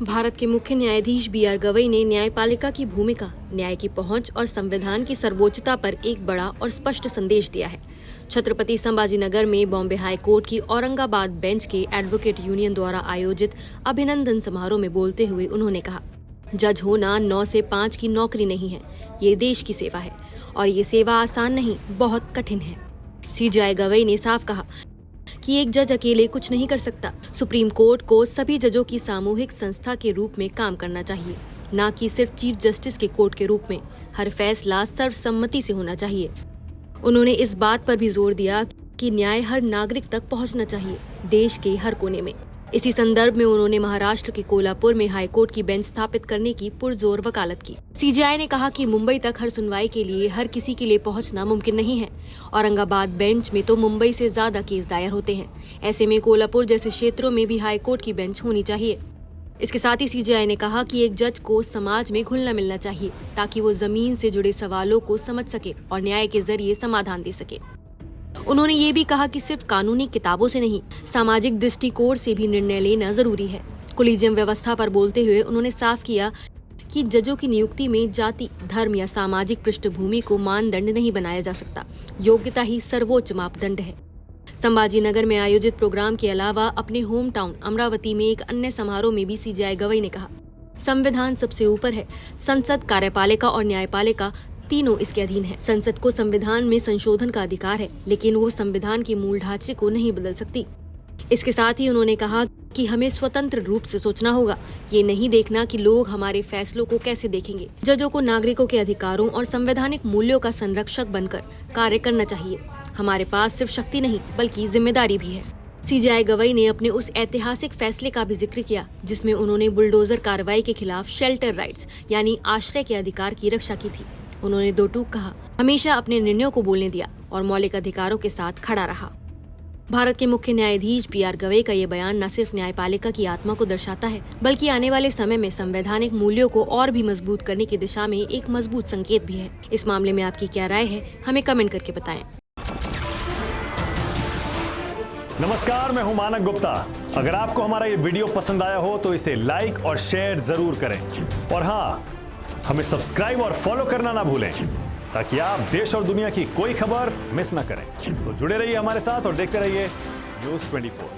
भारत के मुख्य न्यायाधीश बी.आर. गवई ने न्यायपालिका की भूमिका, न्याय की पहुंच और संविधान की सर्वोच्चता पर एक बड़ा और स्पष्ट संदेश दिया है। छत्रपति संभाजीनगर में बॉम्बे हाई कोर्ट की औरंगाबाद बेंच के एडवोकेट यूनियन द्वारा आयोजित अभिनंदन समारोह में बोलते हुए उन्होंने कहा, जज होना 9 से 5 की नौकरी नहीं है, ये देश की सेवा है और ये सेवा आसान नहीं, बहुत कठिन है। सी.जे.आई. गवई ने साफ कहा कि एक जज अकेले कुछ नहीं कर सकता। सुप्रीम कोर्ट को सभी जजों की सामूहिक संस्था के रूप में काम करना चाहिए, न कि सिर्फ चीफ जस्टिस के कोर्ट के रूप में। हर फैसला सर्वसम्मति से होना चाहिए। उन्होंने इस बात पर भी जोर दिया कि न्याय हर नागरिक तक पहुंचना चाहिए, देश के हर कोने में। इसी संदर्भ में उन्होंने महाराष्ट्र के कोल्हापुर में हाईकोर्ट की बेंच स्थापित करने की पुरजोर वकालत की। सी.जे.आई. ने कहा कि मुंबई तक हर सुनवाई के लिए हर किसी के लिए पहुंचना मुमकिन नहीं है। औरंगाबाद बेंच में तो मुंबई से ज्यादा केस दायर होते हैं। ऐसे में कोल्हापुर जैसे क्षेत्रों में भी हाईकोर्ट की बेंच होनी चाहिए। इसके साथ ही सी.जे.आई. ने कहा कि एक जज को समाज में घुलना मिलना चाहिए, ताकि वो जमीन से जुड़े सवालों को समझ सके और न्याय के जरिए समाधान दे सके। उन्होंने ये भी कहा कि सिर्फ कानूनी किताबों से नहीं, सामाजिक दृष्टिकोण से भी निर्णय लेना जरूरी है। कोलिजियम व्यवस्था पर बोलते हुए उन्होंने साफ किया कि जजों की नियुक्ति में जाति, धर्म या सामाजिक पृष्ठभूमि को मानदंड नहीं बनाया जा सकता। योग्यता ही सर्वोच्च मापदंड है। संभाजीनगर में आयोजित प्रोग्राम के अलावा अपने होम टाउन अमरावती में एक अन्य समारोह में भी सी.जे.आई. गवई ने कहा, संविधान सबसे ऊपर है। संसद, कार्यपालिका और न्यायपालिका तीनों इसके अधीन है। संसद को संविधान में संशोधन का अधिकार है, लेकिन वो संविधान के मूल ढांचे को नहीं बदल सकती। इसके साथ ही उन्होंने कहा कि हमें स्वतंत्र रूप से सोचना होगा, ये नहीं देखना कि लोग हमारे फैसलों को कैसे देखेंगे। जजों को नागरिकों के अधिकारों और संवैधानिक मूल्यों का संरक्षक बनकर कार्य करना चाहिए। हमारे पास सिर्फ शक्ति नहीं, बल्कि जिम्मेदारी भी है। सी.जे.आई. गवई ने अपने उस ऐतिहासिक फैसले का भी जिक्र किया, जिसमें उन्होंने बुलडोजर कार्रवाई के खिलाफ शेल्टर राइट्स यानी आश्रय के अधिकार की रक्षा की थी। उन्होंने दो टूक कहा, हमेशा अपने निर्णयों को बोलने दिया और मौलिक अधिकारों के साथ खड़ा रहा। भारत के मुख्य न्यायाधीश बी.आर. गवई का ये बयान न सिर्फ न्यायपालिका की आत्मा को दर्शाता है, बल्कि आने वाले समय में संवैधानिक मूल्यों को और भी मजबूत करने की दिशा में एक मजबूत संकेत भी है। इस मामले में आपकी क्या राय है, हमें कमेंट करके बताएं। नमस्कार, मैं हूं मानक गुप्ता। अगर आपको हमारा ये वीडियो पसंद आया हो तो इसे लाइक और शेयर जरूर करें, और हाँ, हमें सब्सक्राइब और फॉलो करना ना भूलें, ताकि आप देश और दुनिया की कोई खबर मिस ना करें। तो जुड़े रहिए हमारे साथ और देखते रहिए न्यूज़ 24।